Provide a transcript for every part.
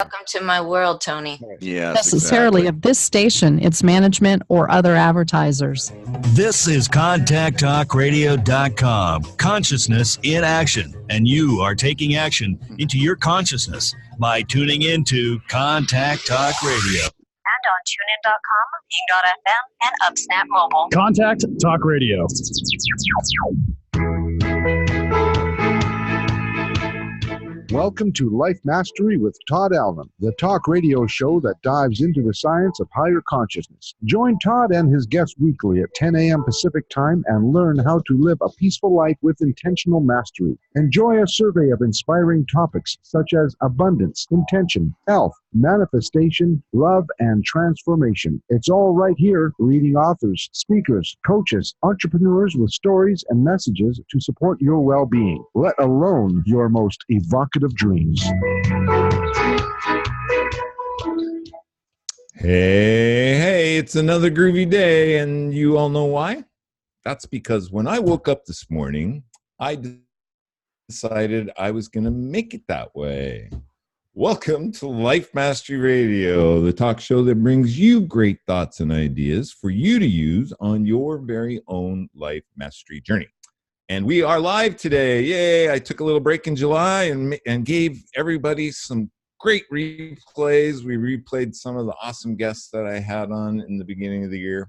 Welcome to my world, Tony. Yes, necessarily exactly. of this station, its management, or other advertisers. This is ContactTalkRadio.com. Consciousness in action. And you are taking action into your consciousness by tuning into Contact Talk Radio. And on TuneIn.com, Ping.fm, and UpSnap Mobile. Contact Talk Radio. Welcome to Life Mastery with Todd Allen, the talk radio show that dives into the science of higher consciousness. Join Todd and his guests weekly at 10 a.m. Pacific Time and learn how to live a peaceful life with intentional mastery. Enjoy a survey of inspiring topics such as abundance, intention, health, manifestation, love, and transformation. It's all right here, leading authors, speakers, coaches, entrepreneurs with stories and messages to support your well-being, let alone your most evocative dreams. Hey, it's another groovy day, and you all know why? That's because when I woke up this morning, I decided I was going to make it that way. Welcome to Life Mastery Radio, the talk show that brings you great thoughts and ideas for you to use on your very own life mastery journey. And we are live today. Yay! I took a little break in July and gave everybody some great replays. We replayed some of the awesome guests that I had on in the beginning of the year.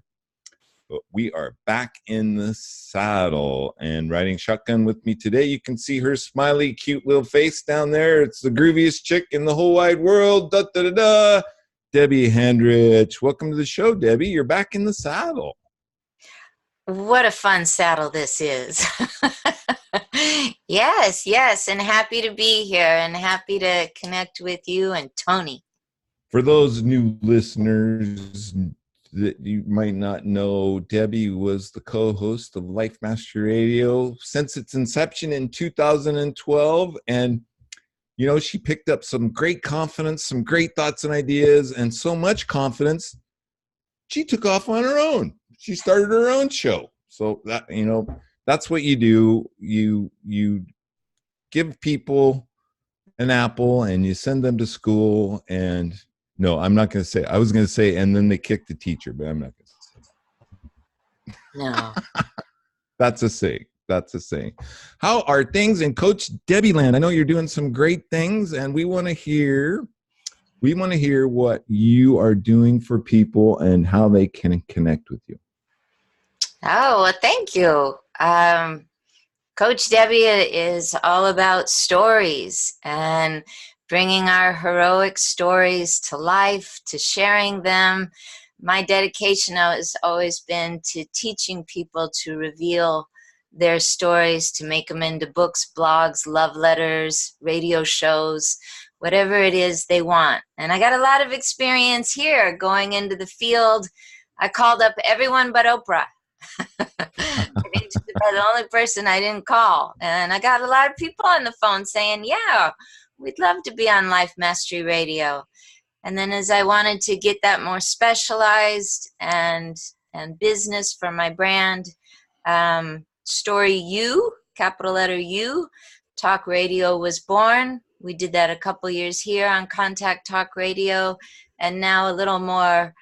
But we are back in the saddle and riding shotgun with me today. You can see her smiley, cute little face down there. It's the grooviest chick in the whole wide world. Da, da, da, da. Debbie Handrich. Welcome to the show, Debbie. You're back in the saddle. What a fun saddle this is. Yes, and happy to be here and happy to connect with you and Tony. For those new listeners that you might not know, Debbie was the co-host of Life Mastery Radio since its inception in 2012. And, you know, she picked up some great confidence, some great thoughts and ideas, and so much confidence, she took off on her own. She started her own show. So that, you know, that's what you do. You give people an apple and you send them to school. And no, I'm not going to say, I was going to say, and then they kick the teacher, but I'm not going to say that. No. That's a saying. That's a saying. How are things in Coach Debbie land? I know you're doing some great things, and we want to hear what you are doing for people and how they can connect with you. Oh, well, thank you. Coach Debbie is all about stories and bringing our heroic stories to life, to sharing them. My dedication has always been to teaching people to reveal their stories, to make them into books, blogs, love letters, radio shows, whatever it is they want. And I got a lot of experience here going into the field. I called up everyone but Oprah. The only person I didn't call. And I got a lot of people on the phone saying, yeah, we'd love to be on Life Mastery Radio. And then as I wanted to get that more specialized and business for my brand, Story U, capital letter U, Talk Radio was born. We did that a couple years here on Contact Talk Radio, and now a little more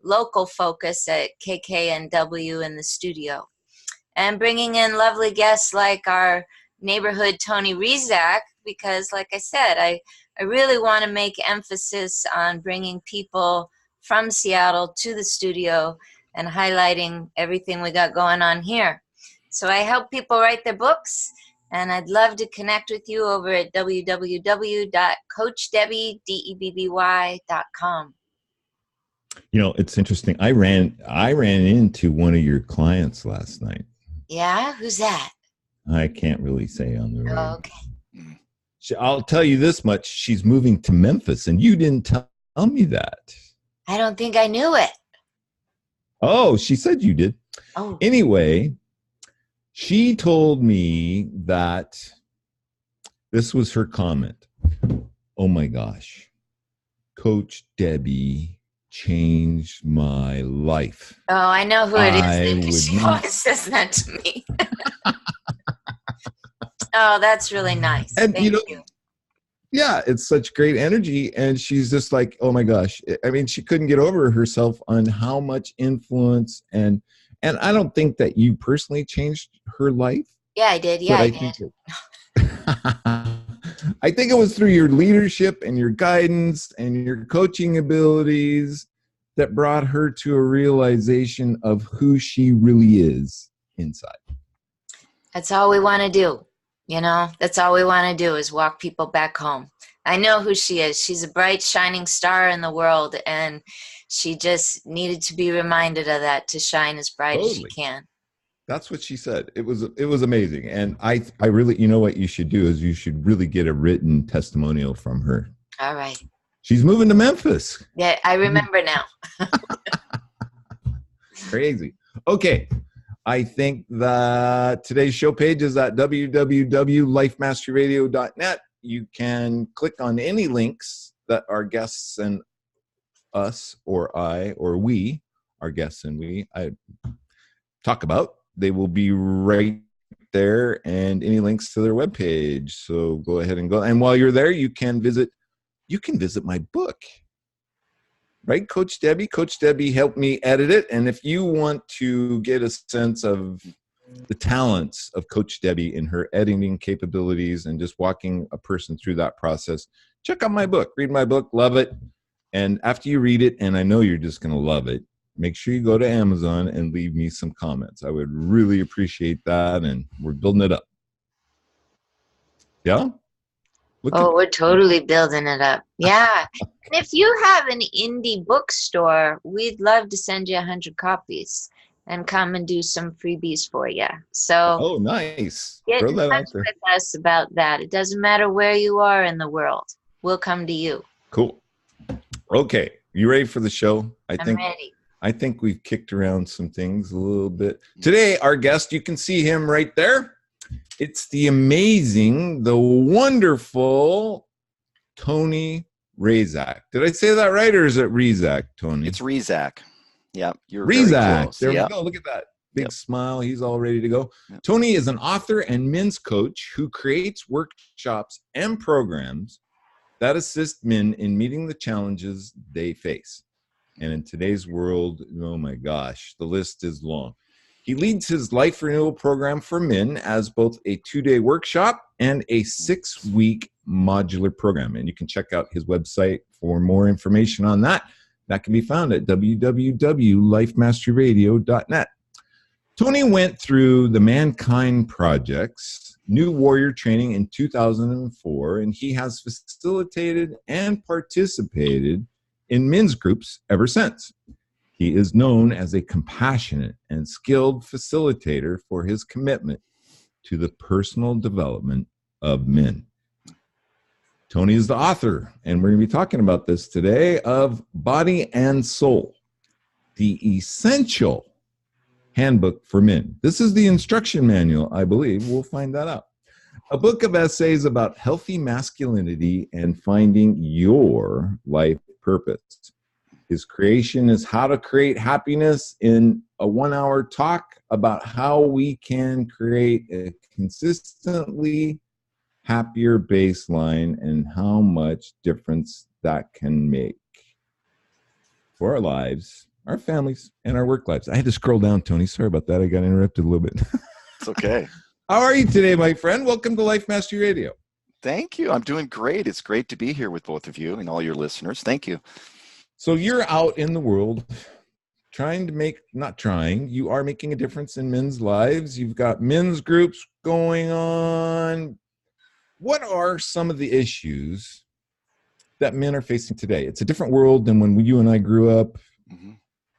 local focus at KKNW in the studio. And bringing in lovely guests like our neighborhood Tony Rezac, because like I said, I really want to make emphasis on bringing people from Seattle to the studio and highlighting everything we got going on here. So I help people write their books, and I'd love to connect with you over at www.coachdebby.com. You know, it's interesting. I ran into one of your clients last night. Yeah? Who's that? I can't really say on the radio. Oh, okay. I'll tell you this much. She's moving to Memphis, and you didn't tell me that. I don't think I knew it. Oh, she said you did. Oh. Anyway, she told me that this was her comment. Oh, my gosh. Coach Debbie changed my life. Oh, I know who it is. She always says that to me. Oh, that's really nice. And Thank you. Yeah, it's such great energy. And she's just like, oh my gosh. I mean, she couldn't get over herself on how much influence and I don't think that you personally changed her life. Yeah, I did. Yeah, But I I did. think I think it was through your leadership and your guidance and your coaching abilities that brought her to a realization of who she really is inside. That's all we want to do. You know, that's all we want to do is walk people back home. I know who she is. She's a bright, shining star in the world, and she just needed to be reminded of that to shine as bright as she can. That's what she said. It was amazing. And I really, you know what you should do is you should really get a written testimonial from her. All right. She's moving to Memphis. Yeah, I remember now. Crazy. Okay. I think that today's show page is at www.lifemasteryradio.net. You can click on any links that our guests and us or I or we, our guests and I talk about. They will be right there and any links to their webpage. So go ahead and go. And while you're there, you can visit my book. Right, Coach Debbie? Coach Debbie helped me edit it. And if you want to get a sense of the talents of Coach Debbie in her editing capabilities and just walking a person through that process, check out my book. Read my book. Love it. And after you read it, and I know you're just going to love it, make sure you go to Amazon and leave me some comments. I would really appreciate that. And we're building it up. Yeah? We're totally building it up. Yeah. And if you have an indie bookstore, we'd love to send you 100 copies and come and do some freebies for you. So nice. Get Throw in that touch out there. with us about that. It doesn't matter where you are in the world. We'll come to you. Cool. Okay. You ready for the show? I'm ready. I think we've kicked around some things a little bit. Today, our guest, you can see him right there. It's the amazing, the wonderful Tony Rezac. Did I say that right, or is it Rezac, Tony? It's Rezac. Yeah, you're Rezac. very close. There we go. Look at that. Big smile. He's all ready to go. Tony is an author and men's coach who creates workshops and programs that assist men in meeting the challenges they face. And in today's world, oh my gosh, the list is long. He leads his life renewal program for men as both a 2-day workshop and a 6-week modular program. And you can check out his website for more information on that. That can be found at www.lifemasteryradio.net. Tony went through the Mankind Project's New Warrior Training in 2004, and he has facilitated and participated in men's groups ever since. He is known as a compassionate and skilled facilitator for his commitment to the personal development of men. Tony is the author, and we're going to be talking about this today, of Body and Soul, the Essential Handbook for Men. This is the instruction manual, I believe. We'll find that out. A book of essays about healthy masculinity and finding your life purpose. His creation is how to create happiness in a 1-hour talk about how we can create a consistently happier baseline and how much difference that can make for our lives, our families, and our work lives. I had to scroll down, Tony. Sorry about that. I got interrupted a little bit. It's okay. How are you today, my friend? Welcome to Life Mastery Radio. Thank you. I'm doing great. It's great to be here with both of you and all your listeners. Thank you. So you're out in the world you are making a difference in men's lives. You've got men's groups going on. What are some of the issues that men are facing today? It's a different world than when you and I grew up. Mm-hmm.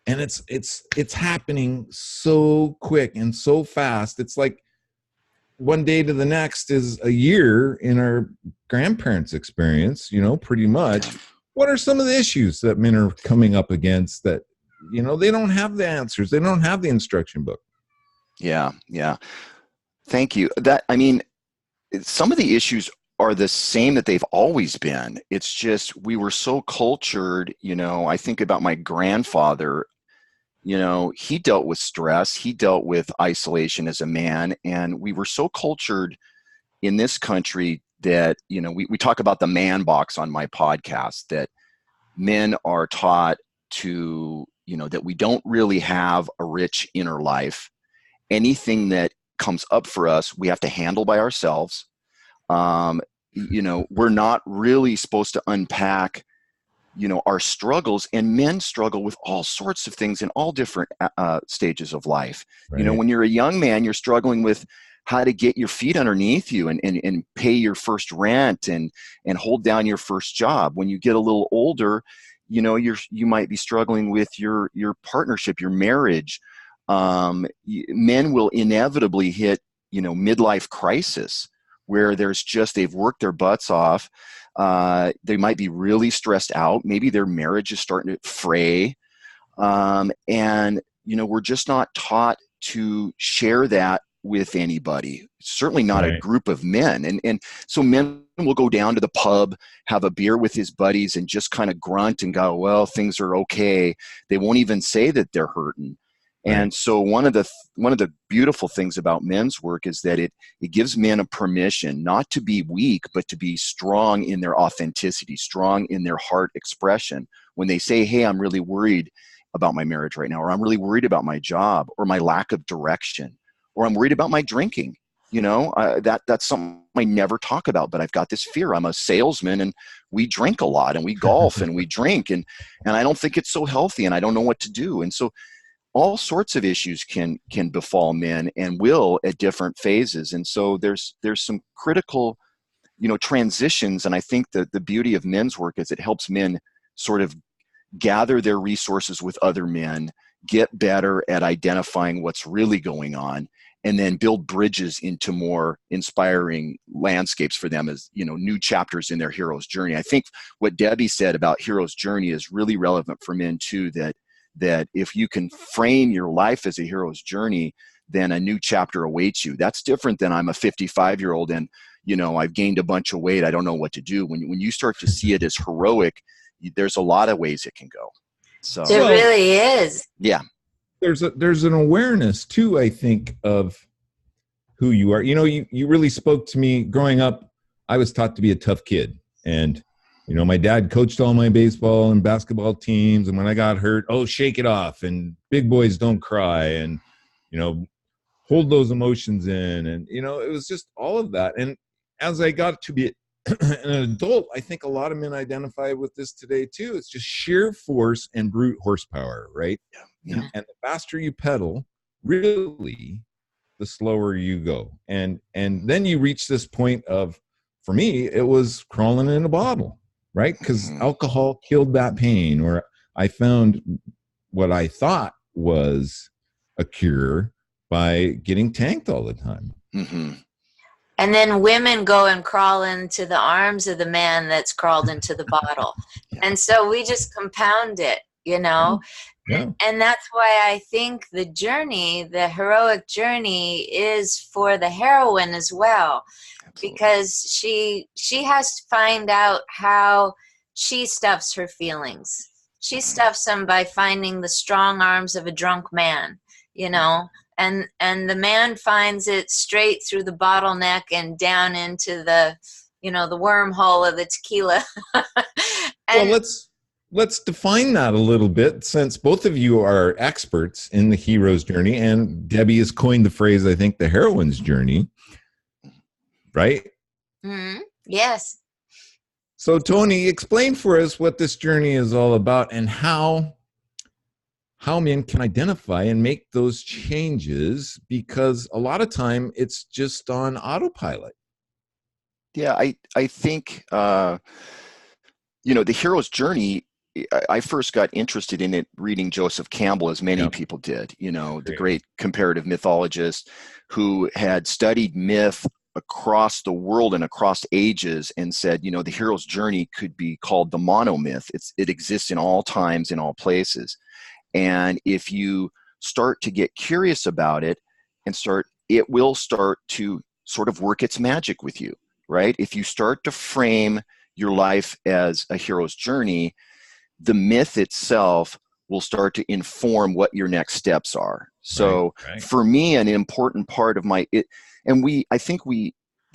And it's happening so quick and so fast. It's like one day to the next is a year in our grandparents' experience, pretty much. What are some of the issues that men are coming up against that, they don't have the answers. They don't have the instruction book. Yeah. Thank you. Some of the issues are the same that they've always been. It's just we were so cultured, I think about my grandfather, he dealt with stress. He dealt with isolation as a man. And we were so cultured in this country that, we talk about the man box on my podcast, that men are taught to, that we don't really have a rich inner life. Anything that comes up for us, we have to handle by ourselves. We're not really supposed to unpack, our struggles, and men struggle with all sorts of things in all different stages of life. Right. When you're a young man, you're struggling with how to get your feet underneath you and pay your first rent and hold down your first job. When you get a little older, you might be struggling with your partnership, your marriage. Men will inevitably hit, midlife crisis, where they've worked their butts off. They might be really stressed out. Maybe their marriage is starting to fray. And, we're just not taught to share that with anybody, certainly not a group of men. And so men will go down to the pub, have a beer with his buddies, and just kind of grunt and go, well, things are okay. They won't even say that they're hurting. And so one of the beautiful things about men's work is that it gives men a permission not to be weak, but to be strong in their authenticity, strong in their heart expression. When they say, hey, I'm really worried about my marriage right now, or I'm really worried about my job, or my lack of direction, or I'm worried about my drinking. That's something I never talk about, but I've got this fear. I'm a salesman, and we drink a lot, and we golf, and we drink, and I don't think it's so healthy, and I don't know what to do. And so all sorts of issues can befall men, and will at different phases. And so there's some critical, transitions. And I think that the beauty of men's work is it helps men sort of gather their resources with other men, get better at identifying what's really going on, and then build bridges into more inspiring landscapes for them as, new chapters in their hero's journey. I think what Debbie said about hero's journey is really relevant for men too, that if you can frame your life as a hero's journey, then a new chapter awaits you. That's different than I'm a 55-year-old and, I've gained a bunch of weight. I don't know what to do. When you start to see it as heroic, there's a lot of ways it can go. So There really is. Yeah. There's an awareness too, I think, of who you are. You really spoke to me growing up. I was taught to be a tough kid, and my dad coached all my baseball and basketball teams. And when I got hurt, shake it off, and big boys don't cry, and, hold those emotions in. And, it was just all of that. And as I got to be an adult, I think a lot of men identify with this today too. It's just sheer force and brute horsepower, right? Yeah. And the faster you pedal, really, the slower you go. And then you reach this point of, for me, it was crawling in a bottle. Right? Because alcohol killed that pain, or I found what I thought was a cure by getting tanked all the time. Mm-hmm. And then women go and crawl into the arms of the man that's crawled into the bottle. And so we just compound it, Yeah. And that's why I think the journey, the heroic journey, is for the heroine as well. Absolutely. Because she has to find out how she stuffs her feelings. She stuffs them by finding the strong arms of a drunk man, and the man finds it straight through the bottleneck and down into the, the wormhole of the tequila. Well, let's define that a little bit, since both of you are experts in the hero's journey, and Debbie has coined the phrase, I think, the heroine's journey. Right? Mm-hmm. Yes. So, Tony, explain for us what this journey is all about, and how men can identify and make those changes, because a lot of time it's just on autopilot. Yeah, I think, the hero's journey, I first got interested in it reading Joseph Campbell, as many people did, the great comparative mythologist who had studied myth across the world and across ages, and said, the hero's journey could be called the monomyth. It exists in all times, in all places. And if you start to get curious about it it will start to sort of work its magic with you, right? If you start to frame your life as a hero's journey, the myth itself will start to inform what your next steps are. So right. For me, an important part of I think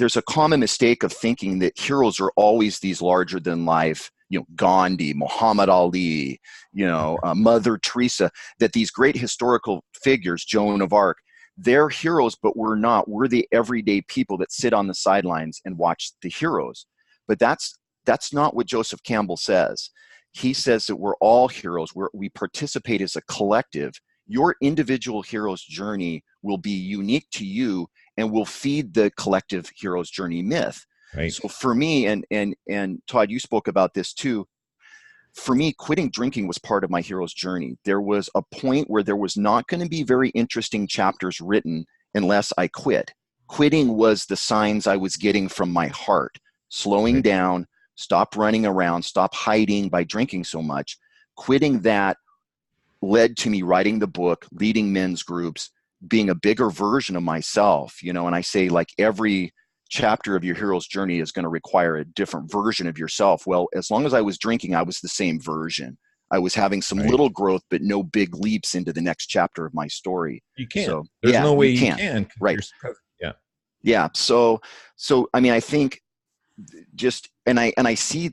there's a common mistake of thinking that heroes are always these larger than life, Gandhi, Muhammad Ali, Mother Teresa, that these great historical figures, Joan of Arc, they're heroes, but we're not. We're the everyday people that sit on the sidelines and watch the heroes. But that's not what Joseph Campbell says. He says that we're all heroes. We participate as a collective. Your individual hero's journey will be unique to you and will feed the collective hero's journey myth. Right. So for me, and Todd, you spoke about this too. For me, quitting drinking was part of my hero's journey. There was a point where there was not going to be very interesting chapters written unless I quit. Quitting was the signs I was getting from my heart. Slowing down, stop running around, stop hiding by drinking so much. Quitting that led to me writing the book, leading men's groups, being a bigger version of myself, and I say, like, every chapter of your hero's journey is going to require a different version of yourself. Well, as long as I was drinking, I was the same version. I was having some little growth, but no big leaps into the next chapter of my story. You can't. So, There's no way you can. Right. Yeah. So, I mean, I think and I see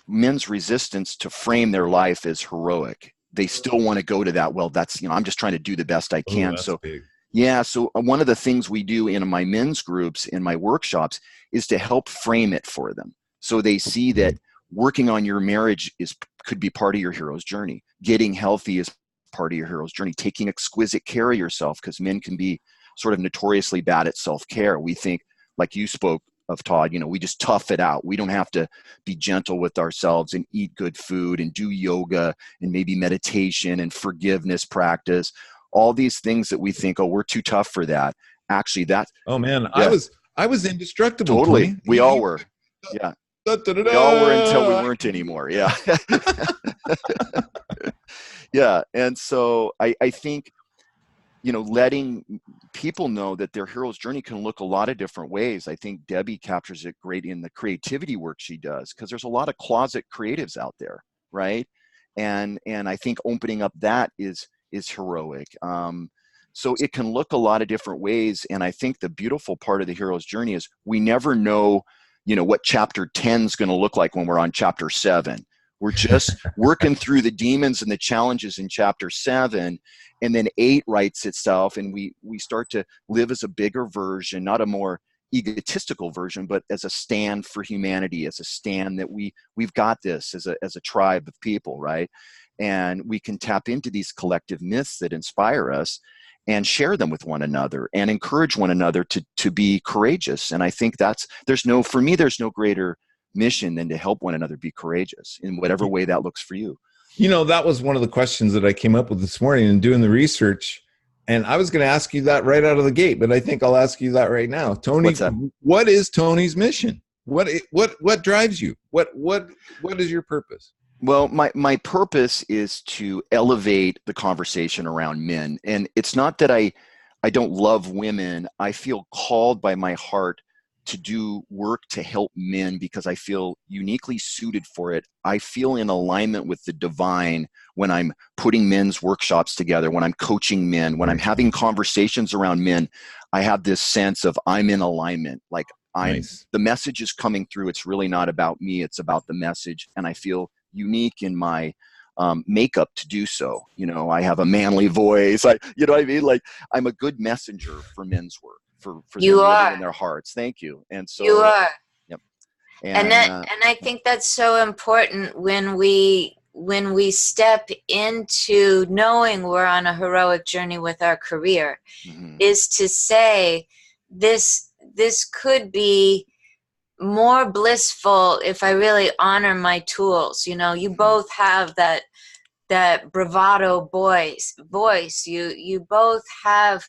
men's resistance to frame their life as heroic. They still want to go to that. Well, that's, I'm just trying to do the best I can. So big. Yeah. So one of the things we do in my men's groups, in my workshops, is to help frame it for them. So they see that working on your marriage could be part of your hero's journey. Getting healthy is part of your hero's journey. Taking exquisite care of yourself, because men can be sort of notoriously bad at self-care. We think, like you spoke of, Todd, we just tough it out. We don't have to be gentle with ourselves and eat good food and do yoga and maybe meditation and forgiveness practice. All these things that we think, oh, we're too tough for that. Actually, oh man, yeah. I was indestructible. Totally. Tony. We all were. Yeah. We all were until we weren't anymore. Yeah. Yeah. And so I think, letting people know that their hero's journey can look a lot of different ways. I think Debbie captures it great in the creativity work she does, because there's a lot of closet creatives out there, right? And I think opening up that is heroic. So it can look a lot of different ways. And I think the beautiful part of the hero's journey is we never know, what chapter 10 is going to look like when we're on chapter 7. We're just working through the demons and the challenges in chapter 7, and then 8 writes itself, and we start to live as a bigger version, not a more egotistical version, but as a stand for humanity, as a stand that we've got this as a tribe of people, right? And we can tap into these collective myths that inspire us and share them with one another and encourage one another to be courageous. And I think there's no greater mission than to help one another be courageous in whatever way that looks for you. That was one of the questions that I came up with this morning in doing the research. And I was going to ask you that right out of the gate, but I think I'll ask you that right now. Tony, what's that? What is Tony's mission? What drives you? What is your purpose? Well, my purpose is to elevate the conversation around men. And it's not that I don't love women. I feel called by my heart to do work to help men because I feel uniquely suited for it. I feel in alignment with the divine when I'm putting men's workshops together, when I'm coaching men, when I'm having conversations around men. I have this sense of I'm in alignment. Like the message is coming through. It's really not about me. It's about the message. And I feel unique in my makeup to do so. I have a manly voice. You know what I mean? Like, I'm a good messenger for men's work. For you them are living in their hearts. Thank you. And so you are. Yep. And I think that's so important when we step into knowing we're on a heroic journey with our career, is to say this could be more blissful if I really honor my tools. You both have that bravado voice. You both have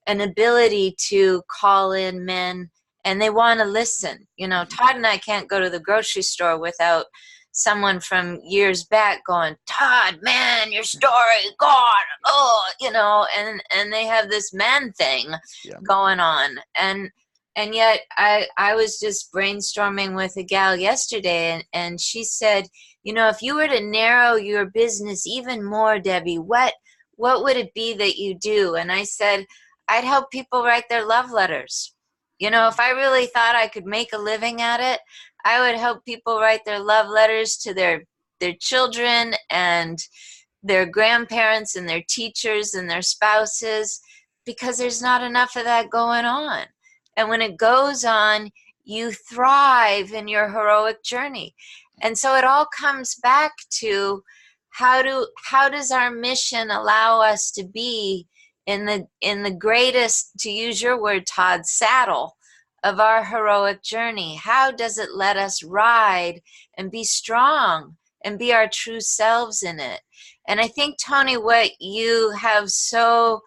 an ability to call in men, and they want to listen. Todd and I can't go to the grocery store without someone from years back going, Todd, man, your story, God, and they have this man thing going on. And yet I was just brainstorming with a gal yesterday, and she said, if you were to narrow your business even more, Debbie, what would it be that you do? And I said, I'd help people write their love letters. You know, if I really thought I could make a living at it, I would help people write their love letters to their children and their grandparents and their teachers and their spouses, because there's not enough of that going on. And when it goes on, you thrive in your heroic journey. And so it all comes back to how does our mission allow us to be in the greatest, to use your word, Todd, saddle of our heroic journey? How does it let us ride and be strong and be our true selves in it? And I think, Tony, what you have so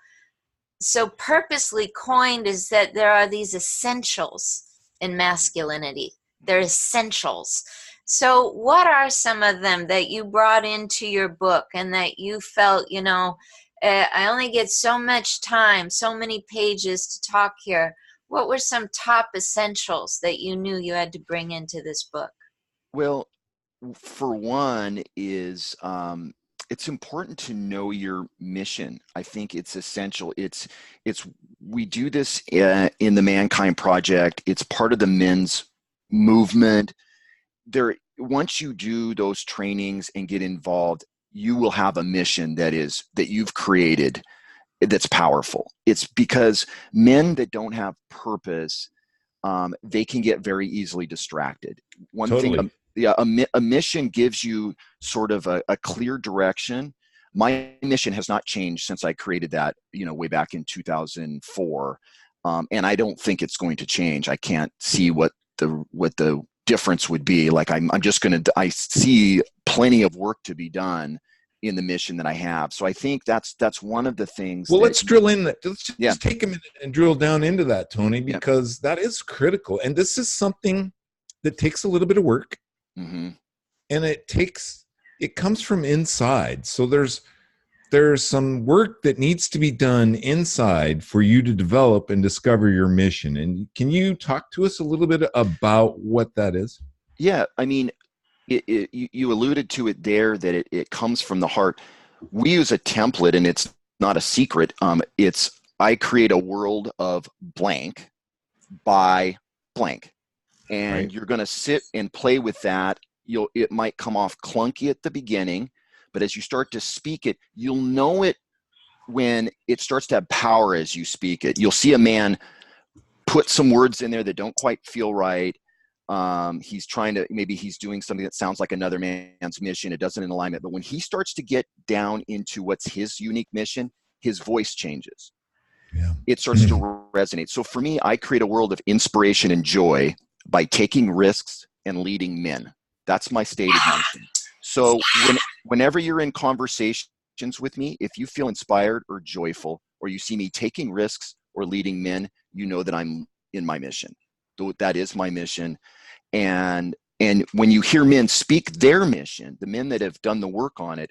purposely coined is that there are these essentials in masculinity. They're essentials. So what are some of them that you brought into your book and that you felt, you know, I only get so much time, so many pages to talk here. What were some top essentials that you knew you had to bring into this book? Well, for one is it's important to know your mission. I think it's essential. It's we do this in the Mankind Project. It's part of the men's movement. Once you do those trainings and get involved, you will have a mission that you've created that's powerful. It's because men that don't have purpose, they can get very easily distracted. One Totally. thing, a mission gives you sort of a clear direction. My mission has not changed since I created that, way back in 2004. And I don't think it's going to change. I can't see what the difference would be. Like I see plenty of work to be done in the mission that I have. So I think that's one of the things. Well, let's drill in that. Let's just Yeah. take a minute and drill down into that, Tony, because that is critical. And this is something that takes a little bit of work. Mm-hmm. And it comes from inside. So there's some work that needs to be done inside for you to develop and discover your mission. And can you talk to us a little bit about what that is? Yeah, I mean, you alluded to it there, that it comes from the heart. We use a template, and it's not a secret. I create a world of blank by blank. And Right. You're going to sit and play with that. It might come off clunky at the beginning, but as you start to speak it, you'll know it when it starts to have power as you speak it. You'll see a man put some words in there that don't quite feel right. Maybe he's doing something that sounds like another man's mission. It doesn't in alignment. But when he starts to get down into what's his unique mission, his voice changes. Yeah. It starts to resonate. So for me, I create a world of inspiration and joy by taking risks and leading men. That's my stated mission. So whenever you're in conversations with me, if you feel inspired or joyful, or you see me taking risks or leading men, you know that I'm in my mission. That is my mission. And when you hear men speak their mission, the men that have done the work on it,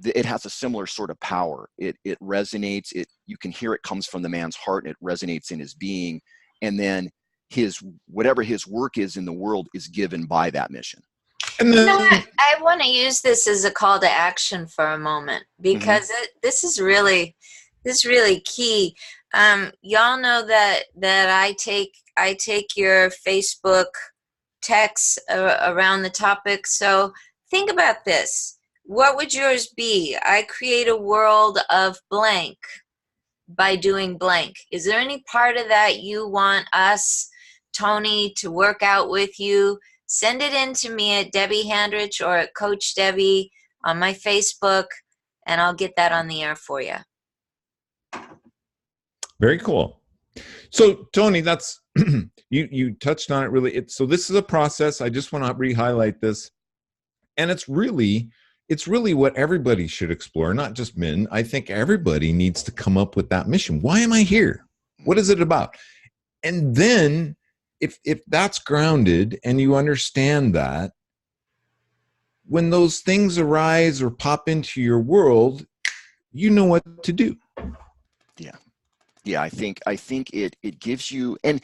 it has a similar sort of power. It resonates. You can hear it comes from the man's heart, and it resonates in his being. And then whatever his work is in the world is given by that mission. And then, I want to use this as a call to action for a moment, because this is really key. Y'all know that I take your Facebook texts around the topic. So think about this. What would yours be? I create a world of blank by doing blank. Is there any part of that you want us, Tony, to work out with you? Send it in to me at Debbie Handrich or at Coach Debbie on my Facebook, and I'll get that on the air for you. very cool. So Tony, that's you touched on it really. So this is a process. I just want to re-highlight this. And it's really what everybody should explore, not just men. I think everybody needs to come up with that mission. Why am I here? What is it about? And then if that's grounded and you understand that, when those things arise or pop into your world, you know what to do. Yeah, I think it gives you, and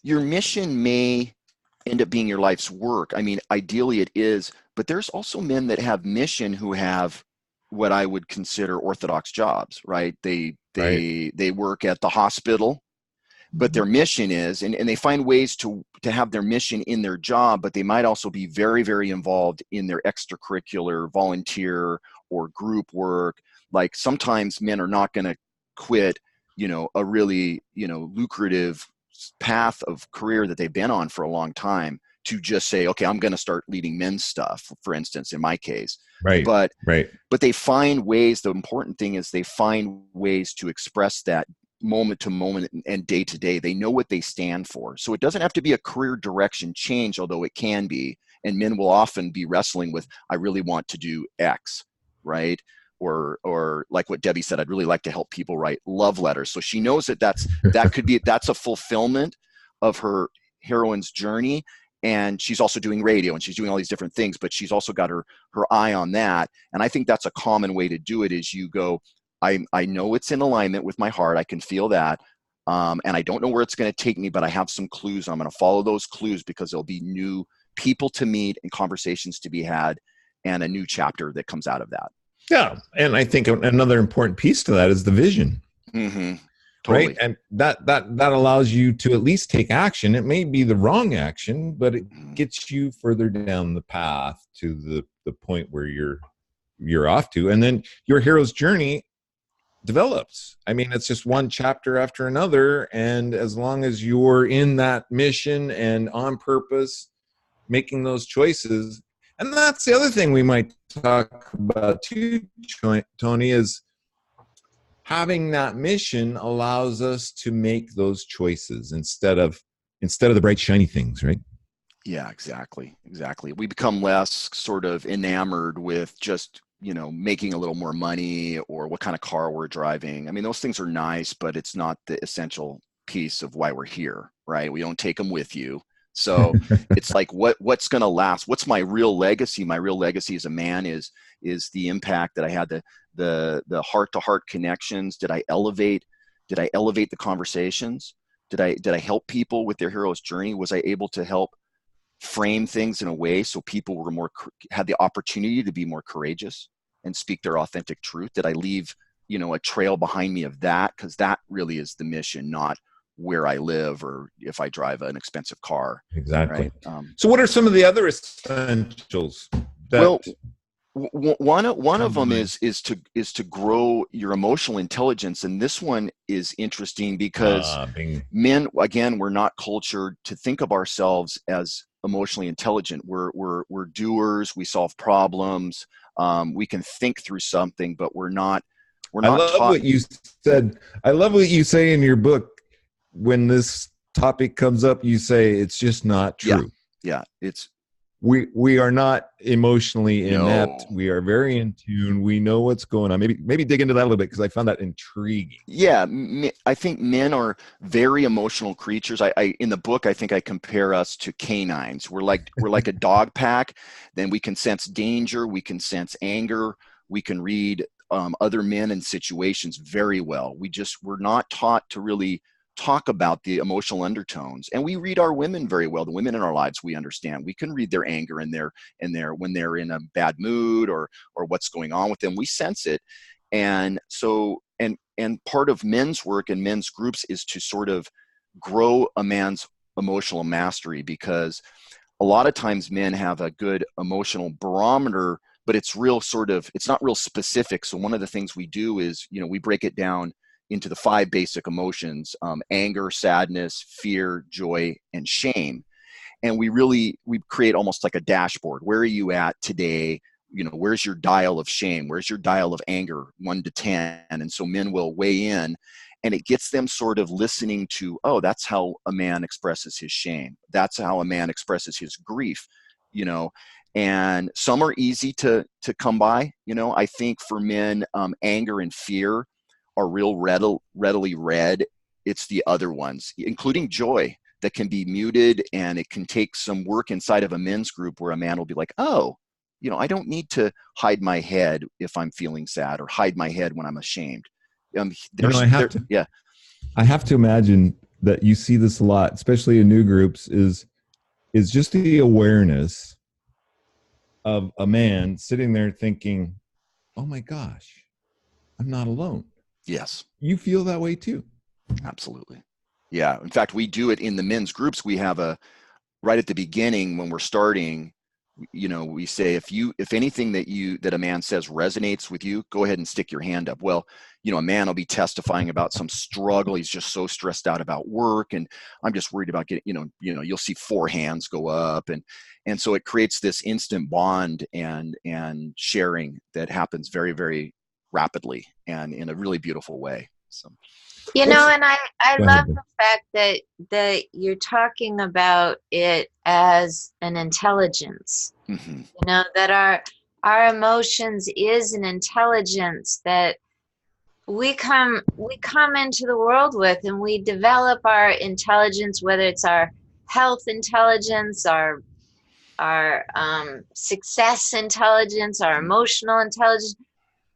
your mission may end up being your life's work. I mean, ideally it is, but there's also men that have mission who have what I would consider orthodox jobs, right? They work at the hospital. but their mission is, and they find ways to have their mission in their job, but they might also be very, very involved in their extracurricular, volunteer, or group work. Like sometimes men are not going to quit, a really, lucrative path of career that they've been on for a long time to just say, okay, I'm going to start leading men's stuff, for instance, in my case. Right. But right. they find ways. The important thing is they find ways to express that moment to moment and day to day. They know what they stand for. So it doesn't have to be a career direction change, although it can be. And men will often be wrestling with, I really want to do X, right? Or like what Debbie said, I'd really like to help people write love letters. So she knows that's a fulfillment of her heroine's journey. And she's also doing radio and she's doing all these different things, but she's also got her eye on that. And I think that's a common way to do it is you go, I know it's in alignment with my heart. I can feel that. And I don't know where it's going to take me, but I have some clues. I'm going to follow those clues because there'll be new people to meet and conversations to be had and a new chapter that comes out of that. Yeah. And I think another important piece to that is the vision. Mm-hmm. Totally. Right. And that allows you to at least take action. It may be the wrong action, but it gets you further down the path to the point where you're off to. And then your hero's journey develops. I mean, it's just one chapter after another. And as long as you're in that mission and on purpose, making those choices. And that's the other thing we might talk about too, Tony, is having that mission allows us to make those choices instead of the bright, shiny things, right? Yeah, exactly. We become less sort of enamored with just, making a little more money or what kind of car we're driving. I mean, those things are nice, but it's not the essential piece of why we're here, right? We don't take them with you. So it's like, what's going to last? What's my real legacy? My real legacy as a man is the impact that I had, the heart-to-heart connections. Did I elevate the conversations? Did I help people with their hero's journey? Was I able to help frame things in a way so people were had the opportunity to be more courageous and speak their authentic truth? Did I leave, a trail behind me of that? Because that really is the mission, not where I live or if I drive an expensive car. Exactly. Right? So what are some of the other essentials? One of them is to grow your emotional intelligence. And this one is interesting because men, again, we're not cultured to think of ourselves as emotionally intelligent. We're doers. We solve problems. We can think through something, but we're not taught. What you said. I love what you say in your book. When this topic comes up, you say it's just not true. Yeah. It's we are not emotionally inept. No. We are very in tune. We know what's going on. Maybe dig into that a little bit because I found that intriguing. Yeah, I think men are very emotional creatures. I in the book I think I compare us to canines. We're like a dog pack. Then we can sense danger. We can sense anger. We can read other men and situations very well. We're not taught to really talk about the emotional undertones, and we read our women very well. The women in our lives, we understand. We can read their anger and their when they're in a bad mood or what's going on with them. We sense it, and so and part of men's work and men's groups is to sort of grow a man's emotional mastery, because a lot of times men have a good emotional barometer, but it's not real specific. So one of the things we do is, we break it down into the 5 basic emotions: anger, sadness, fear, joy, and shame. And we create almost like a dashboard. Where are you at today? Where's your dial of shame? Where's your dial of anger, 1 to 10? And so men will weigh in, and it gets them sort of listening to, oh, that's how a man expresses his shame. That's how a man expresses his grief, and some are easy to come by. I think for men, anger and fear are real readily read. It's the other ones, including joy, that can be muted, and it can take some work inside of a men's group where a man will be like, oh, I don't need to hide my head if I'm feeling sad, or hide my head when I'm ashamed. I have to imagine that you see this a lot, especially in new groups, is just the awareness of a man sitting there thinking, oh my gosh, I'm not alone. Yes. You feel that way too. Absolutely. Yeah. In fact, we do it in the men's groups. We have right at the beginning when we're starting, we say, if anything that a man says resonates with you, go ahead and stick your hand up. Well, a man will be testifying about some struggle. He's just so stressed out about work, and I'm just worried about getting, you'll see 4 hands go up, and so it creates this instant bond and sharing that happens very, very rapidly and in a really beautiful way. So. And I Go love ahead. the fact that you're talking about it as an intelligence. Mm-hmm. That our emotions is an intelligence that we come into the world with, and we develop our intelligence, whether it's our health intelligence, our success intelligence, our emotional intelligence.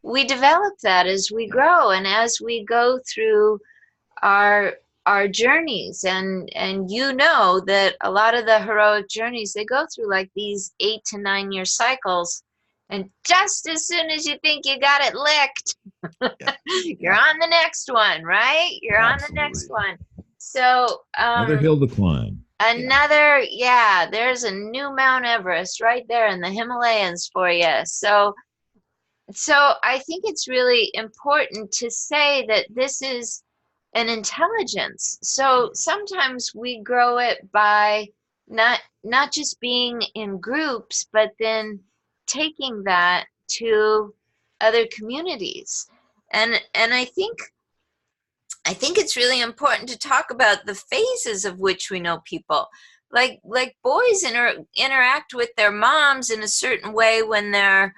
We develop that as we grow and as we go through our journeys, and that a lot of the heroic journeys, they go through like these 8 to 9 year cycles, and just as soon as you think you got it licked, you're on the next one, right? You're Absolutely. on the next one. So Another hill to climb. There's a new Mount Everest right there in the Himalayas for you. So I think it's really important to say that this is an intelligence. So sometimes we grow it by not just being in groups, but then taking that to other communities. And I think it's really important to talk about the phases of which we know people. Like boys interact with their moms in a certain way when they're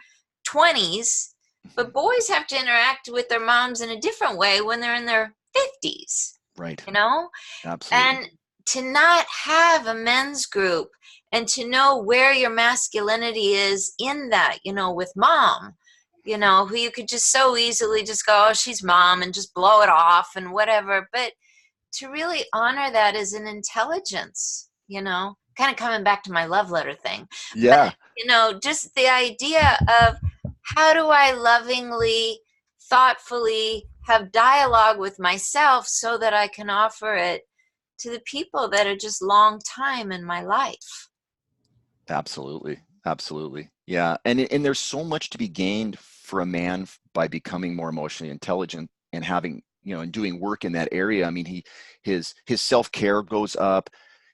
20s, but boys have to interact with their moms in a different way when they're in their 50s. Right. Absolutely. And to not have a men's group and to know where your masculinity is in that, with mom, who you could just so easily just go, oh, she's mom, and just blow it off and whatever. But to really honor that as an intelligence, kind of coming back to my love letter thing. Yeah. But, just the idea of how do I lovingly, thoughtfully have dialogue with myself so that I can offer it to the people that are just long time in my life. Absolutely. Absolutely. Yeah. And there's so much to be gained for a man by becoming more emotionally intelligent and having, and doing work in that area. I mean, his self-care goes up,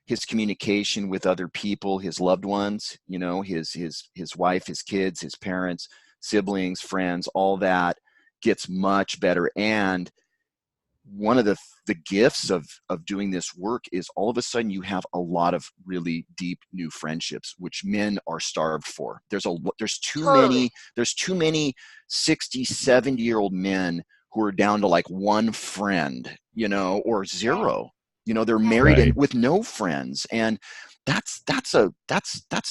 his communication with other people, his loved ones, his wife, his kids, his parents, siblings, friends, all that gets much better. And one of the gifts of doing this work is all of a sudden you have a lot of really deep new friendships, which men are starved for. There's too many 60, 70-year-old men who are down to like one friend, or zero. They're married and with no friends. And that's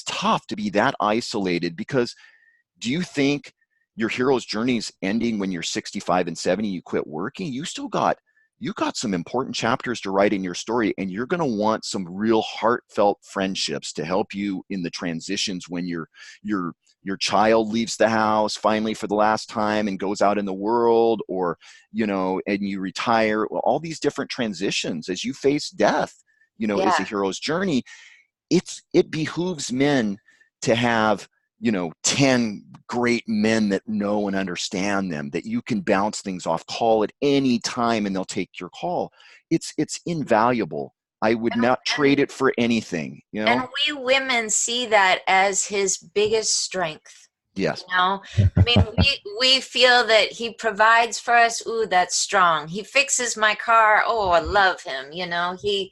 tough to be that isolated, because do you think your hero's journey is ending when you're 65 and 70, you quit working? You got some important chapters to write in your story, and you're going to want some real heartfelt friendships to help you in the transitions when your child leaves the house finally for the last time and goes out in the world, or and you retire. Well, all these different transitions as you face death, as a hero's journey. It behooves men to have 10 great men that know and understand them, that you can bounce things off, call at any time, and they'll take your call. It's invaluable. I would not trade it for anything, And we women see that as his biggest strength. Yes. I mean, we feel that he provides for us. Ooh, that's strong. He fixes my car. Oh, I love him. He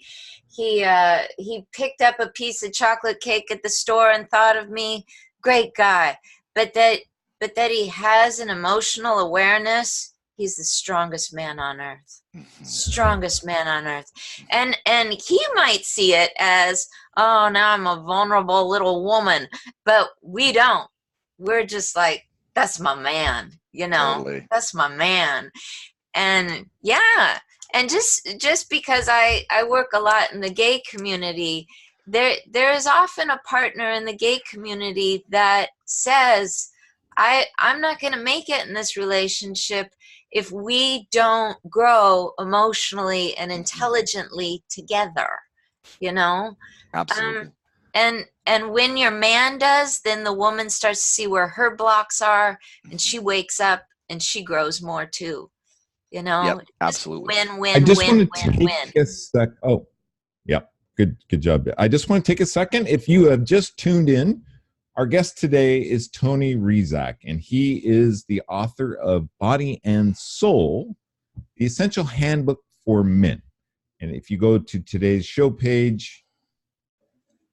picked up a piece of chocolate cake at the store and thought of me. Great guy. But that he has an emotional awareness. He's the strongest man on earth. Strongest man on earth. And he might see it as, oh, now I'm a vulnerable little woman. But we don't. We're just like, that's my man, Totally. That's my man. And and just because I work a lot in the gay community, there is often a partner in the gay community that says, I'm not going to make it in this relationship if we don't grow emotionally and intelligently together, you know? Absolutely. And when your man does, then the woman starts to see where her blocks are, and she wakes up and she grows more too. You know, Yep, just absolutely. win, I win, just win, want to win, take win. a sec. Oh, yep. Good job. I just want to take a second. If you have just tuned in, our guest today is Tony Rezac, and he is the author of Body and Soul, the Essential Handbook for Men. And if you go to today's show page,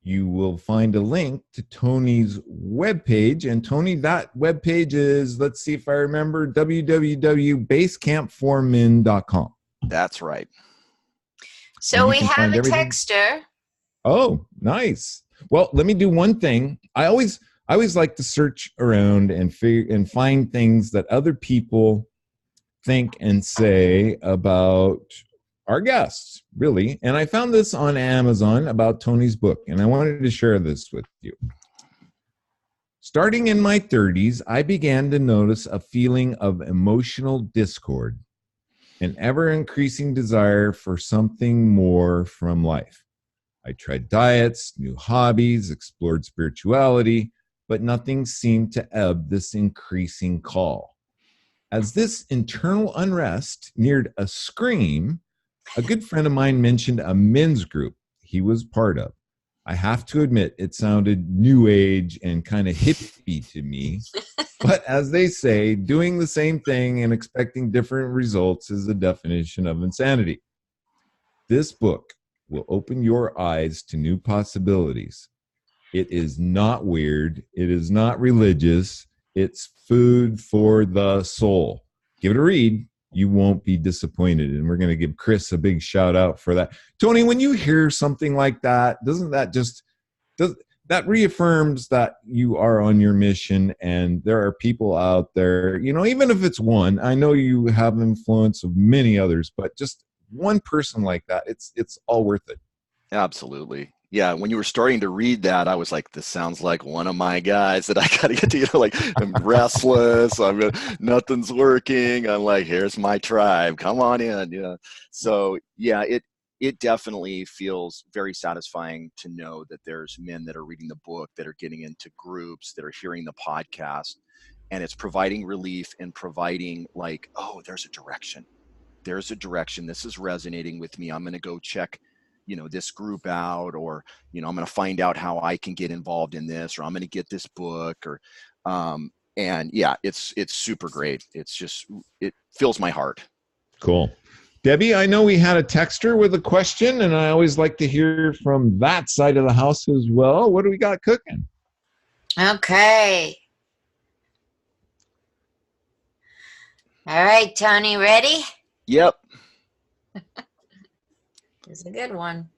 you will find a link to Tony's webpage. And Tony, that webpage is, let's see if I remember, www.basecampformen.com. That's right. So we have a everything. texter. Oh, nice. Well, let me do one thing. I always like to search around and find things that other people think and say about our guests, really. And I found this on Amazon about Tony's book, and I wanted to share this with you. Starting in my 30s, I began to notice a feeling of emotional discord, an ever-increasing desire for something more from life. I tried diets, new hobbies, explored spirituality, but nothing seemed to ebb this increasing call. As this internal unrest neared a scream, a good friend of mine mentioned a men's group he was part of. I have to admit, it sounded new age and kind of hippie to me. But as they say, doing the same thing and expecting different results is the definition of insanity. This book will open your eyes to new possibilities. It is not weird. It is not religious. It's food for the soul. Give it a read. You won't be disappointed. And we're going to give Chris a big shout out for that. Tony, when you hear something like that, that reaffirms that you are on your mission and there are people out there, even if it's one, I know you have influence of many others, but just one person like that, it's all worth it. Absolutely. Yeah, when you were starting to read that, I was like, this sounds like one of my guys that I got to get to, like, I'm restless, nothing's working. I'm like, here's my tribe. Come on in. Yeah. So, yeah, it definitely feels very satisfying to know that there's men that are reading the book, that are getting into groups, that are hearing the podcast, and it's providing relief and providing like, oh, there's a direction. There's a direction. This is resonating with me. I'm going to go check this group out, or I'm going to find out how I can get involved in this, or I'm going to get this book, or and yeah, it's super great. It's just, it fills my heart. Cool. Debbie, I know we had a texter with a question, and I always like to hear from that side of the house as well. What do we got cooking? Okay. All right, Tony, ready? Yep. It's a good one.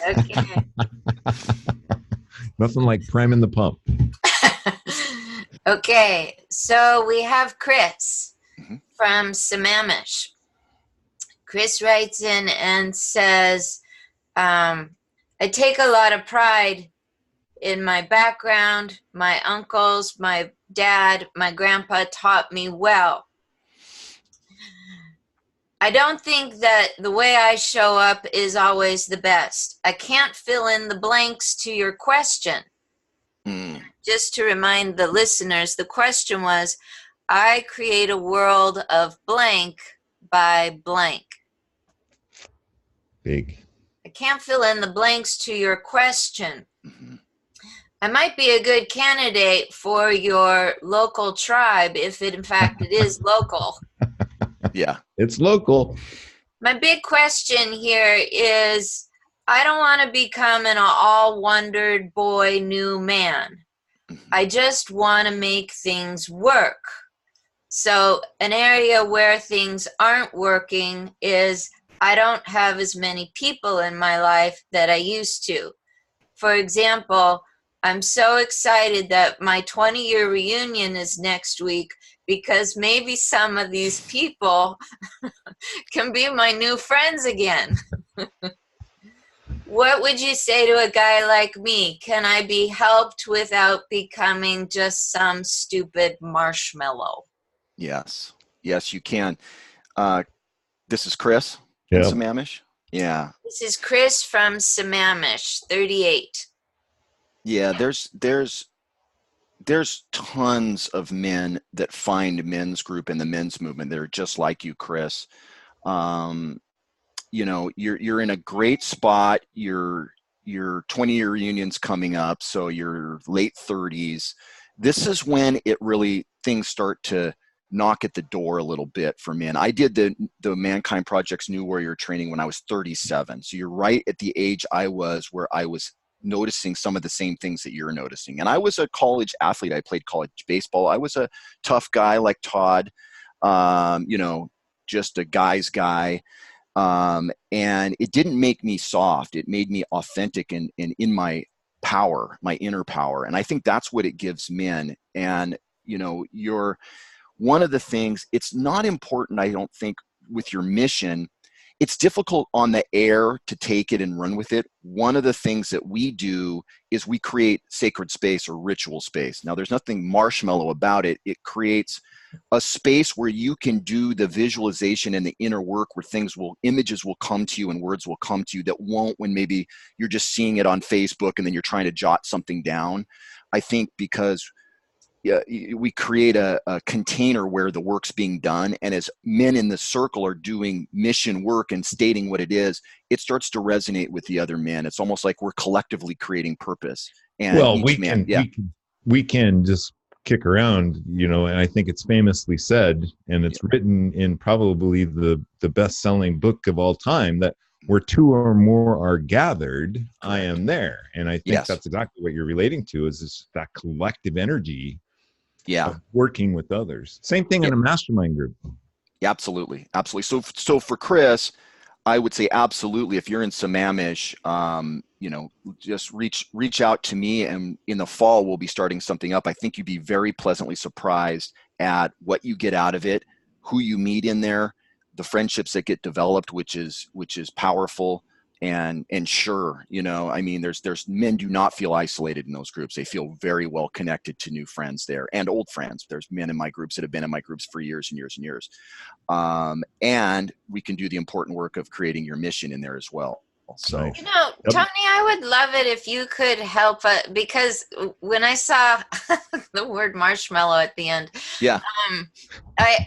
Okay. Nothing like priming the pump. Okay, so we have Chris from Sammamish. Chris writes in and says, I take a lot of pride in my background. My uncles, my dad, my grandpa taught me well. I don't think that the way I show up is always the best. I can't fill in the blanks to your question. Just to remind the listeners, the question was, I create a world of blank by blank. Big. I can't fill in the blanks to your question. I might be a good candidate for your local tribe if it, in fact, it is local. Yeah. It's local. My big question here is, I don't want to become an all-wondered boy new man. I just want to make things work. So an area where things aren't working is I don't have as many people in my life that I used to. For example, I'm so excited that my 20-year reunion is next week because maybe some of these people can be my new friends again. What would you say to a guy like me? Can I be helped without becoming just some stupid marshmallow? Yes. Yes, you can. This is Chris in Yeah. Sammamish. Yeah. This is Chris from Sammamish, 38. Yeah, there's tons of men that find men's group in the men's movement. They're just like you, Chris. You know, you're in a great spot. Your 20-year reunion's coming up, so your late 30s. This is when it really things start to knock at the door a little bit for men. I did the Mankind Project's New Warrior training when I was 37. So you're right at the age I was, where I was noticing some of the same things that you're noticing. And I was a college athlete. I played college baseball. I was a tough guy like Todd, you know, just a guy's guy. And it didn't make me soft. It made me authentic and in my power, my inner power. And I think that's what it gives men. And, you know, one of the things, it's not important, I don't think, with your mission. It's difficult on the air to take it and run with it. One of the things that we do is we create sacred space or ritual space. Now, there's nothing marshmallow about it. It creates a space where you can do the visualization and the inner work, where images will come to you and words will come to you that won't when maybe you're just seeing it on Facebook and then you're trying to jot something down. I think because we create a container where the work's being done, and as men in the circle are doing mission work and stating what it is, it starts to resonate with the other men. It's almost like we're collectively creating purpose. And Well, we can just kick around, you know, and I think it's famously said, and it's written in probably the best-selling book of all time, that where two or more are gathered, I am there. And I think that's exactly what you're relating to, is that collective energy of working with others. Same thing in a mastermind group. Yeah, absolutely. So for Chris, I would say absolutely. If you're in Sammamish, you know, just reach out to me, and in the fall we'll be starting something up. I think you'd be very pleasantly surprised at what you get out of it, who you meet in there, the friendships that get developed, which is powerful. And sure, you know, I mean, there's men do not feel isolated in those groups. They feel very well connected to new friends there and old friends. There's men in my groups that have been in my groups for years and years and years. And we can do the important work of creating your mission in there as well. So, you know, Tony, I would love it if you could help, because when I saw the word marshmallow at the end, I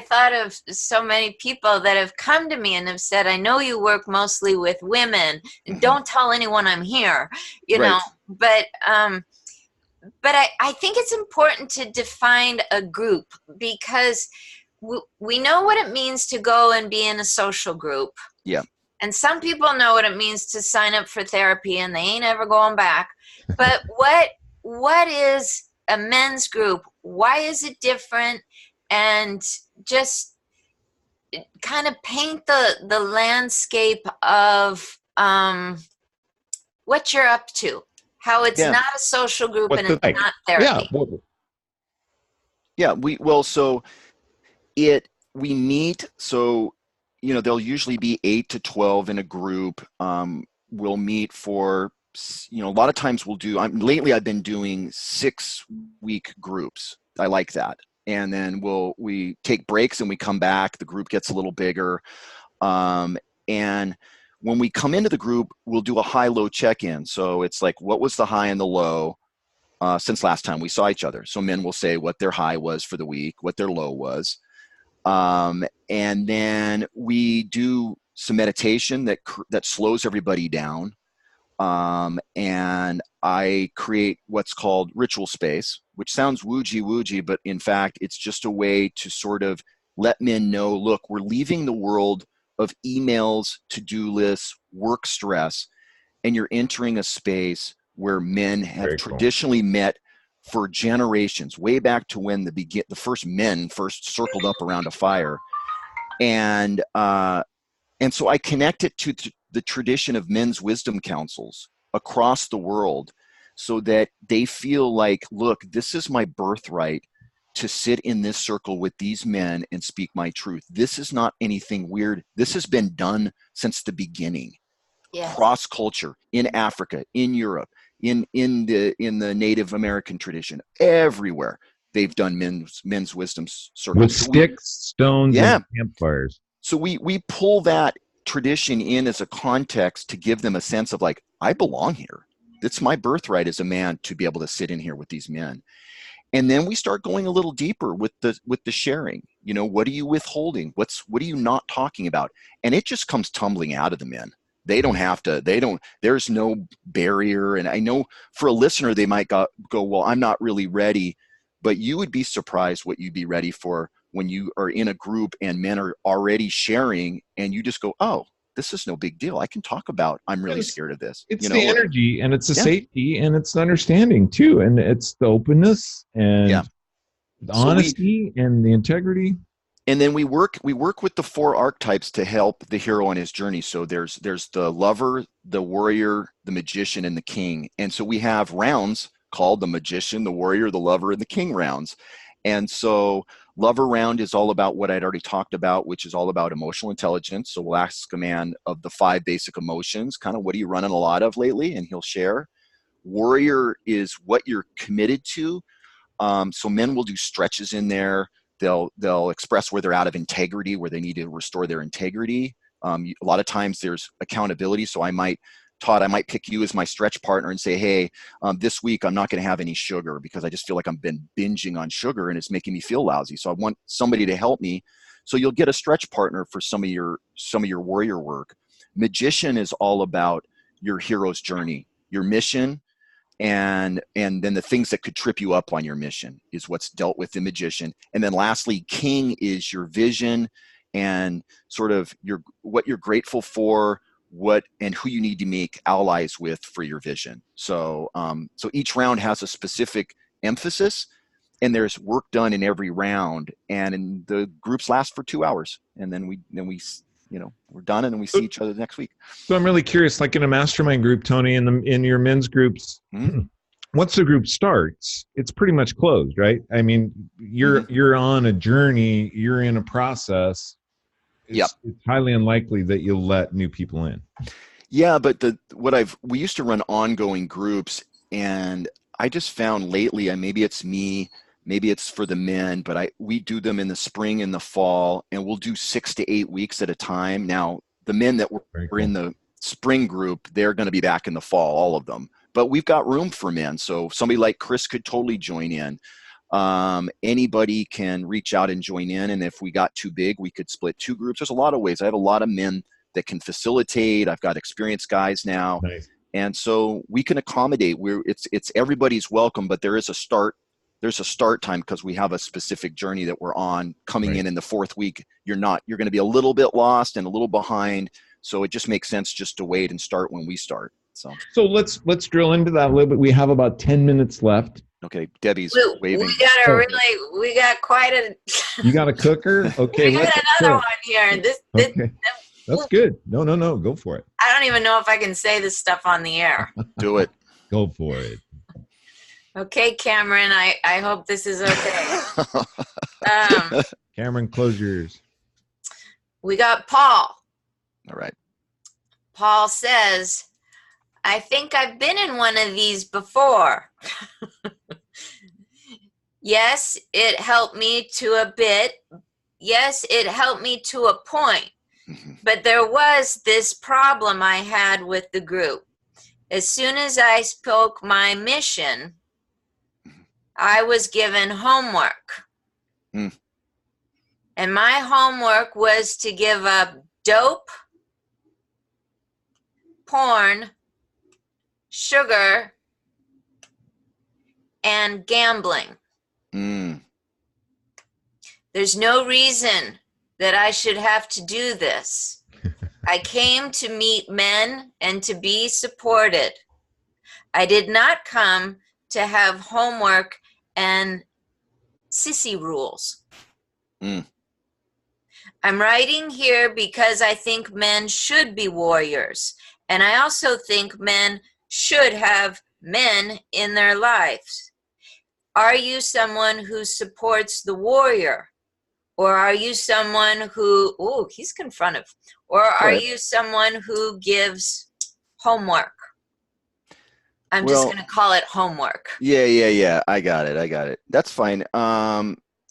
thought of so many people that have come to me and have said, I know you work mostly with women. Don't tell anyone I'm here, you know, but I think it's important to define a group, because we know what it means to go and be in a social group. Yeah. And some people know what it means to sign up for therapy and they ain't ever going back. But what is a men's group? Why is it different? And just kind of paint the landscape of what you're up to, how it's not a social group and it's not therapy. We meet, so, you know, there'll usually be 8 to 12 in a group. We'll meet for, you know, a lot of times we'll do, lately I've been doing 6-week groups. I like that. And then we take breaks and we come back, the group gets a little bigger. And when we come into the group, we'll do a high-low check-in. So it's like, what was the high and the low since last time we saw each other? So men will say what their high was for the week, what their low was. And then we do some meditation that slows everybody down. And I create what's called ritual space, which sounds woojy, but in fact, it's just a way to sort of let men know, look, we're leaving the world of emails, to-do lists, work stress, and you're entering a space where men have traditionally met for generations, way back to when the first men first circled up around a fire. And so I connect it to the tradition of men's wisdom councils across the world, so that they feel like, look, this is my birthright to sit in this circle with these men and speak my truth. This is not anything weird. This has been done since the beginning. Cross culture, in Africa, in Europe, in the Native American tradition, everywhere. they've done men's wisdom circles. With sticks, stones, yeah. and campfires. So we pull that tradition in as a context to give them a sense of like, I belong here. It's my birthright as a man to be able to sit in here with these men. And then we start going a little deeper with the sharing. You know, what are you withholding? What are you not talking about? And it just comes tumbling out of the men. They don't have to, there's no barrier. And I know for a listener, they might go, well, I'm not really ready, but you would be surprised what you'd be ready for when you are in a group and men are already sharing and you just go, oh, this is no big deal. I can talk about, I'm really scared of this. It's the energy and it's the safety and it's the understanding too. And it's the openness and the honesty and the integrity. And then we work with the 4 archetypes to help the hero on his journey. So there's the lover, the warrior, the magician, and the king. And so we have rounds called the magician, the warrior, the lover, and the king rounds. And so lover round is all about what I'd already talked about, which is all about emotional intelligence. So we'll ask a man of the 5 basic emotions, kind of what are you running a lot of lately? And he'll share. Warrior is what you're committed to. So men will do stretches in there. They'll express where they're out of integrity, where they need to restore their integrity. A lot of times there's accountability. So I might pick you as my stretch partner and say, hey, this week I'm not going to have any sugar because I just feel like I've been binging on sugar and it's making me feel lousy. So I want somebody to help me. So you'll get a stretch partner for some of your warrior work. Magician is all about your hero's journey, your mission, and then the things that could trip you up on your mission is what's dealt with the magician. And then lastly, king is your vision and sort of what you're grateful for, and who you need to make allies with for your vision. So so each round has a specific emphasis and there's work done in every round, and the groups last for 2 hours, and then we we're done, and then we see each other next week. So I'm really curious, like in a mastermind group, Tony, in your men's groups, once the group starts, it's pretty much closed, right? I mean, you're on a journey, you're in a process. It's highly unlikely that you'll let new people in. Yeah, but we used to run ongoing groups, and I just found lately, and maybe it's me, maybe it's for the men, but we do them in the spring and the fall, and we'll do 6 to 8 weeks at a time. Now, the men that were in the spring group, they're going to be back in the fall, all of them. But we've got room for men. So somebody like Chris could totally join in. Anybody can reach out and join in. And if we got too big, we could split 2 groups. There's a lot of ways. I have a lot of men that can facilitate. I've got experienced guys now. Nice. And so we can accommodate. It's everybody's welcome, but there is a start. There's a start time because we have a specific journey that we're on coming in the 4th week. You're going to be a little bit lost and a little behind. So it just makes sense just to wait and start when we start. So let's drill into that a little bit. We have about 10 minutes left. Okay, Debbie's waving. We got quite a. You got a cooker? Okay, we got another one here. That's good. No, go for it. I don't even know if I can say this stuff on the air. Do it. Go for it. Okay, Cameron, I hope this is okay. Cameron, close your ears. We got Paul. All right. Paul says, I think I've been in one of these before. Yes, it helped me to a bit. Yes, it helped me to a point. But there was this problem I had with the group. As soon as I spoke my mission, I was given homework. And my homework was to give up dope, porn, sugar, and gambling. There's no reason that I should have to do this. I came to meet men and to be supported. I did not come to have homework and sissy rules. I'm writing here because I think men should be warriors. And I also think men should have men in their lives. Are you someone who supports the warrior? Or are you someone who, he's confrontive. Or are you someone who gives homework? I'm just going to call it homework. Yeah. I got it. That's fine.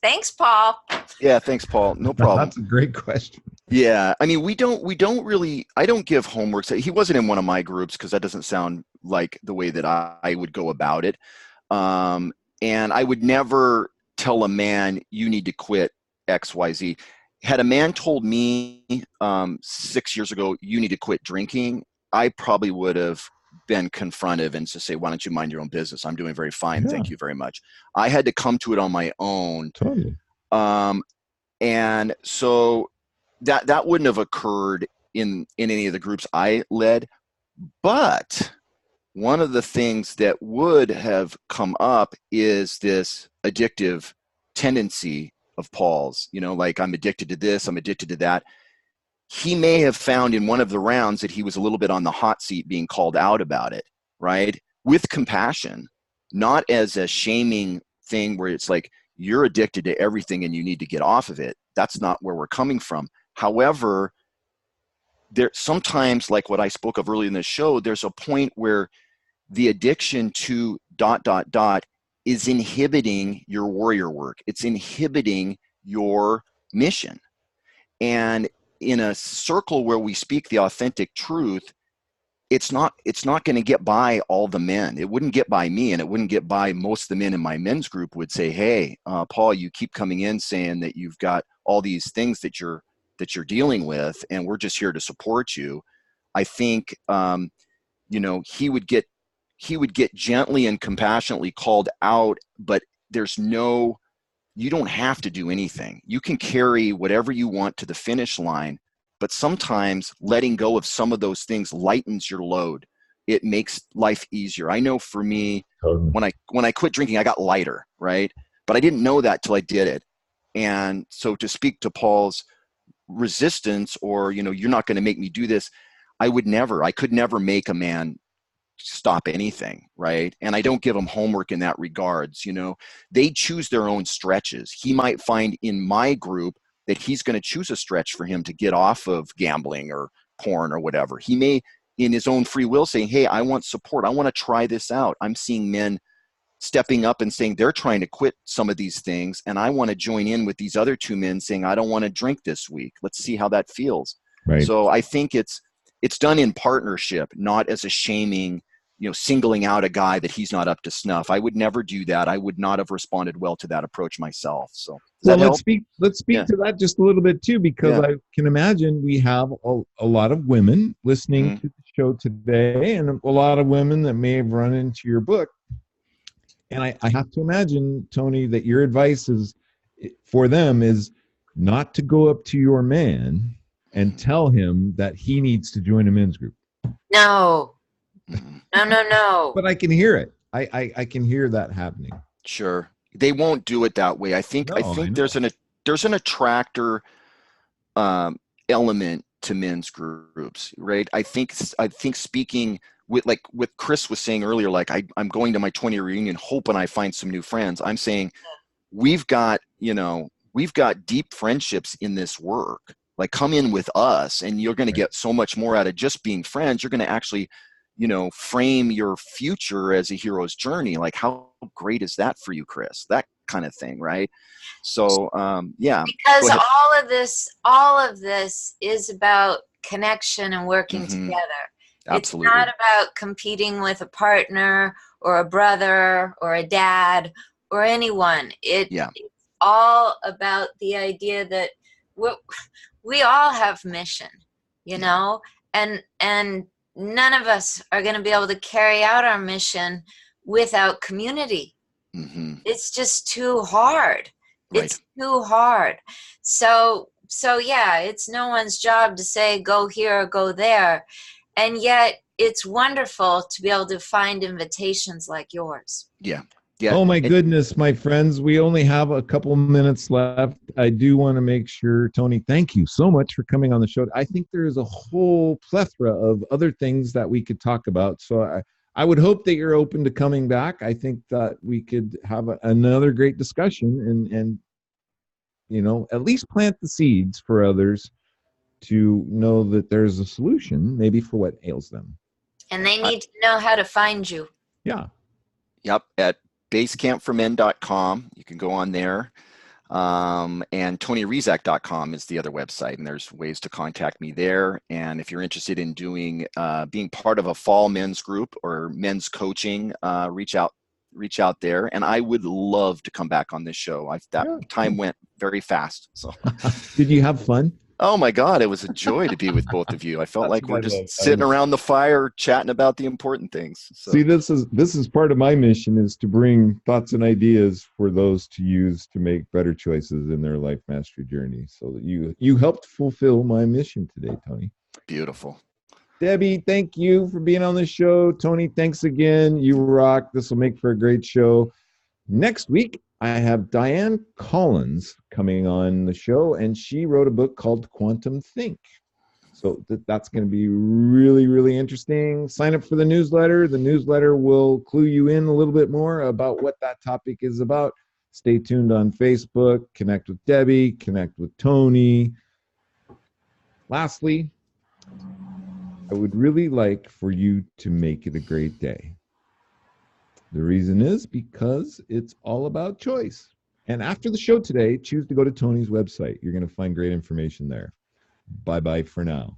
Thanks, Paul. Yeah, thanks, Paul. No problem. That's a great question. Yeah, I mean, we don't really. I don't give homework. He wasn't in one of my groups because that doesn't sound like the way that I would go about it. And I would never tell a man you need to quit X, Y, Z. Had a man told me 6 years ago you need to quit drinking, I probably would have been confrontive and to say, why don't you mind your own business? I'm doing very fine. Yeah. Thank you very much. I had to come to it on my own. Totally. And so that wouldn't have occurred in any of the groups I led. But one of the things that would have come up is this addictive tendency of Paul's, like I'm addicted to this, I'm addicted to that. He may have found in one of the rounds that he was a little bit on the hot seat being called out about it, right? With compassion, not as a shaming thing where it's like, you're addicted to everything and you need to get off of it. That's not where we're coming from. However, there sometimes, like what I spoke of earlier in the show, there's a point where the addiction to ... is inhibiting your warrior work. It's inhibiting your mission. And in a circle where we speak the authentic truth, it's not going to get by all the men. It wouldn't get by me, and it wouldn't get by most of the men in my men's group would say, hey, Paul, you keep coming in saying that you've got all these things that you're dealing with, and we're just here to support you. I think, he would get gently and compassionately called out, but you don't have to do anything. You can carry whatever you want to the finish line, but sometimes letting go of some of those things lightens your load. It makes life easier. I know for me, when I quit drinking, I got lighter, right? But I didn't know that till I did it. And so to speak to Paul's resistance or, you're not going to make me do this, I could never make a man stop anything, right? And I don't give them homework in that regards. They choose their own stretches. He might find in my group that he's going to choose a stretch for him to get off of gambling or porn or whatever. He may, in his own free will, say, hey, I want support. I want to try this out. I'm seeing men stepping up and saying they're trying to quit some of these things, and I want to join in with these other two men saying, I don't want to drink this week. Let's see how that feels. Right. So I think it's done in partnership, not as a shaming, singling out a guy that he's not up to snuff. I would never do that. I would not have responded well to that approach myself. So let's speak to that just a little bit too, because I can imagine we have a lot of women listening to the show today, and a lot of women that may have run into your book. And I have to imagine, Tony, that your advice for them is not to go up to your man and tell him that he needs to join a men's group. No. But I can hear it. I can hear that happening. Sure. They won't do it that way. I think there's an attractor element to men's groups, right? I think speaking with, like what Chris was saying earlier, like I'm going to my 20-year reunion hoping I find some new friends. I'm saying we've got deep friendships in this work. Like, come in with us and you're going to get so much more out of just being friends. You're going to actually, frame your future as a hero's journey. Like, how great is that for you, Chris? That kind of thing, right? So, Because all of this is about connection and working together. Absolutely. It's not about competing with a partner or a brother or a dad or anyone. It's all about the idea that we all have mission, and none of us are going to be able to carry out our mission without community. It's just too hard. Right. It's too hard. So it's no one's job to say, go here or go there. And yet it's wonderful to be able to find invitations like yours. Yeah. Oh my goodness, my friends, we only have a couple minutes left. I do want to make sure, Tony, thank you so much for coming on the show. I think there's a whole plethora of other things that we could talk about. So I would hope that you're open to coming back. I think that we could have another great discussion and at least plant the seeds for others to know that there's a solution maybe for what ails them. And they need to know how to find you. Yeah. Yep, at basecampformen.com. You can go on there. And TonyRezac.com is the other website, and there's ways to contact me there. And if you're interested in doing being part of a fall men's group or men's coaching, reach out there. And I would love to come back on this show. Time went very fast. So did you have fun? Oh my God, it was a joy to be with both of you. I felt like we're just sitting around the fire chatting about the important things. So. See, this is part of my mission, is to bring thoughts and ideas for those to use to make better choices in their life mastery journey. So that you helped fulfill my mission today, Tony. Beautiful. Debbie, thank you for being on the show. Tony, thanks again. You rock. This will make for a great show. Next week, I have Diane Collins coming on the show, and she wrote a book called Quantum Think. So that's going to be really, really interesting. Sign up for the newsletter. The newsletter will clue you in a little bit more about what that topic is about. Stay tuned on Facebook. Connect with Debbie. Connect with Tony. Lastly, I would really like for you to make it a great day. The reason is because it's all about choice. And after the show today, choose to go to Tony's website. You're going to find great information there. Bye-bye for now.